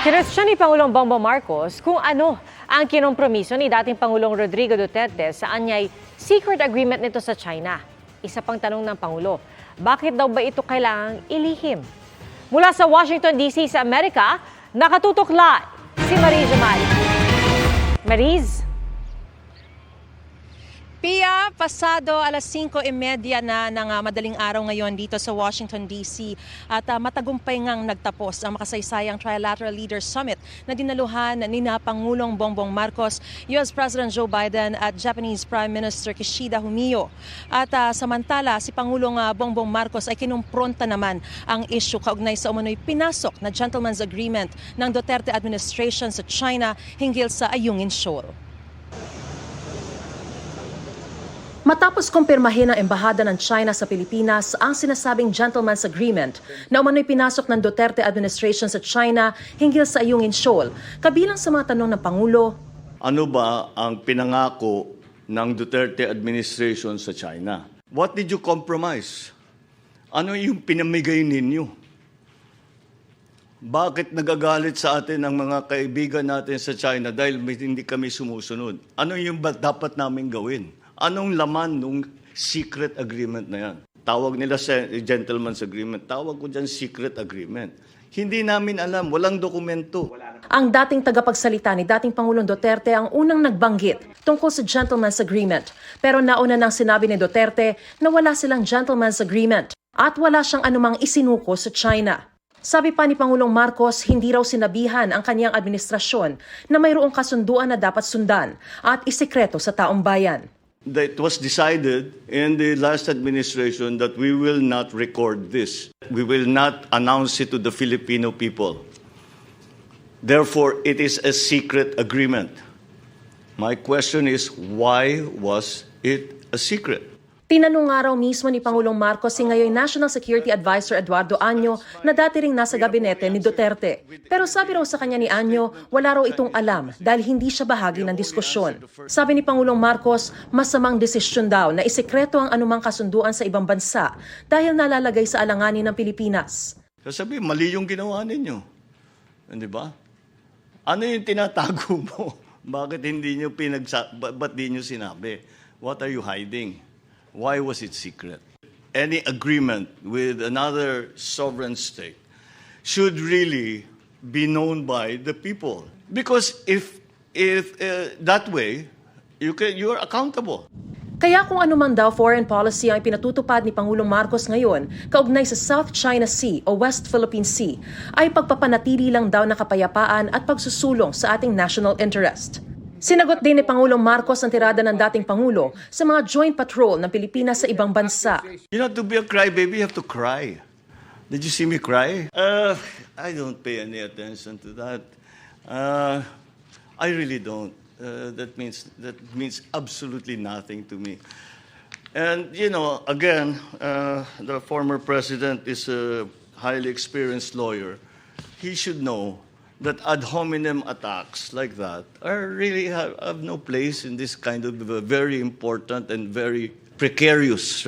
Kinwestiyon ni Pangulong Bongbong Marcos kung ano ang kinompromiso ni dating Pangulong Rodrigo Duterte sa anyay secret agreement nito sa China. Isa pang tanong ng Pangulo, bakit daw ba ito kailangang ilihim? Mula sa Washington DC sa Amerika, nakatutok live si Mariz Umali. Mariz? Pia, pasado alas 5:30 na ng madaling araw ngayon dito sa Washington, D.C. At matagumpay ngang nagtapos ang makasaysayang Trilateral Leaders Summit na dinaluhan ni Pangulong Bongbong Marcos, US President Joe Biden at Japanese Prime Minister Kishida Fumio. At samantala, si Pangulong Bongbong Marcos ay kinumpronta naman ang issue kaugnay sa umano'y pinasok na gentleman's agreement ng Duterte administration sa China hinggil sa Ayungin Shoal. Matapos kumpirmahin ng Embahada ng China sa Pilipinas ang sinasabing gentleman's agreement na umano'y pinasok ng Duterte administration sa China hinggil sa Ayungin Shoal, kabilang sa mga tanong ng Pangulo, ano ba ang pinangako ng Duterte administration sa China? What did you compromise? Ano yung pinamigay ninyo? Bakit nagagalit sa atin ang mga kaibigan natin sa China dahil hindi kami sumusunod? Ano yung dapat namin gawin? Anong laman ng secret agreement na yan? Tawag nila sa gentleman's agreement. Tawag ko dyan secret agreement. Hindi namin alam. Walang dokumento. ang dating tagapagsalita ni dating Pangulong Duterte ang unang nagbanggit tungkol sa gentleman's agreement. Pero nauna nang sinabi ni Duterte na wala silang gentleman's agreement at wala siyang anumang isinuko sa China. Sabi pa ni Pangulong Marcos, hindi raw sinabihan ang kanyang administrasyon na mayroong kasunduan na dapat sundan at isikreto sa taong bayan. It was decided in the last administration that we will not record this. We will not announce it to the Filipino people. Therefore, it is a secret agreement. My question is, why was it a secret? Tinanong nga raw mismo ni Pangulong Marcos si ngayon National Security Advisor Eduardo Año na dati ring nasa gabinete ni Duterte. Pero sabi raw sa kanya ni Año, wala raw itong alam dahil hindi siya bahagi ng diskusyon. Sabi ni Pangulong Marcos, masamang desisyon daw na isekreto ang anumang kasunduan sa ibang bansa dahil nalalagay sa alanganin ng Pilipinas. Sabi, mali yung ginawa ninyo. Hindi ba? Ano yung tinatago mo? Bakit hindi nyo ba't di nyo sinabi? What are you hiding? Why was it secret? Any agreement with another sovereign state should really be known by the people. Because if that way, you're accountable. Kaya kung anumang daw foreign policy ang pinatutupad ni Pangulong Marcos ngayon kaugnay sa South China Sea o West Philippine Sea ay pagpapanatili lang daw na kapayapaan at pagsusulong sa ating national interest. Sinagot din ni Pangulong Marcos ang tirada ng dating Pangulo sa mga joint patrol ng Pilipinas sa ibang bansa. You know, to be a crybaby, you have to cry. Did you see me cry? I don't pay any attention to that. I really don't. That means absolutely nothing to me. And, you know, again, the former president is a highly experienced lawyer. He should know that ad hominem attacks like that are really have no place in this kind of very important and very precarious,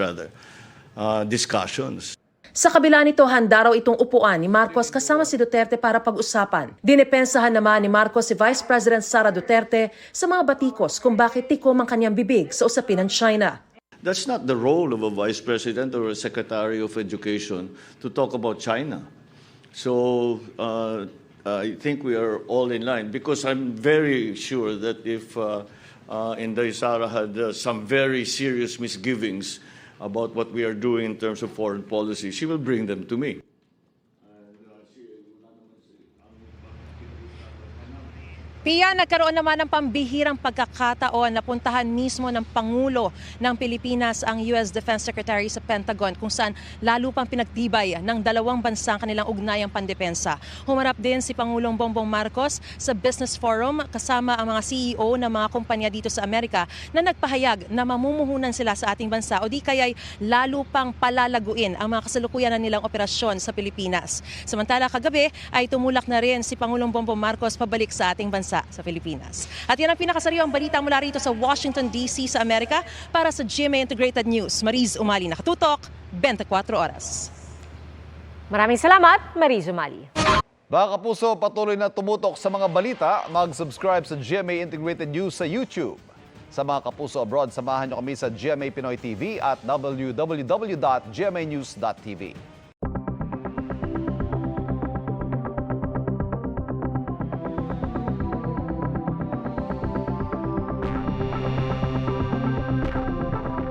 discussions. Sa kabila nito, handa raw itong upuan ni Marcos kasama si Duterte para pag-usapan. Dinepensahan naman ni Marcos si Vice President Sara Duterte sa mga batikos kung bakit tikom ang kanyang bibig sa usapin ng China. That's not the role of a vice president or a secretary of education to talk about China. So, I think we are all in line because I'm very sure that if Inday Sara had some very serious misgivings about what we are doing in terms of foreign policy, she will bring them to me. Pia, nagkaroon naman ng pambihirang pagkakataon na puntahan mismo ng Pangulo ng Pilipinas ang US Defense Secretary sa Pentagon kung saan lalo pang pinagtibay ng dalawang bansa ang kanilang ugnayang pandepensa. Humarap din si Pangulong Bongbong Marcos sa Business Forum kasama ang mga CEO ng mga kumpanya dito sa Amerika na nagpahayag na mamumuhunan sila sa ating bansa o di kaya'y lalo pang palalaguin ang mga kasalukuyan na nilang operasyon sa Pilipinas. Samantala kagabi ay tumulak na rin si Pangulong Bongbong Marcos pabalik sa ating bansa sa Pilipinas. At yan ang pinakasariwang balita mula rito sa Washington, D.C. sa Amerika para sa GMA Integrated News. Mariz Umali, nakatutok, 24 oras. Maraming salamat, Mariz Umali. Mga kapuso, patuloy na tumutok sa mga balita. Mag-subscribe sa GMA Integrated News sa YouTube. Sa mga kapuso abroad, samahan niyo kami sa GMA Pinoy TV at www.gmanews.tv.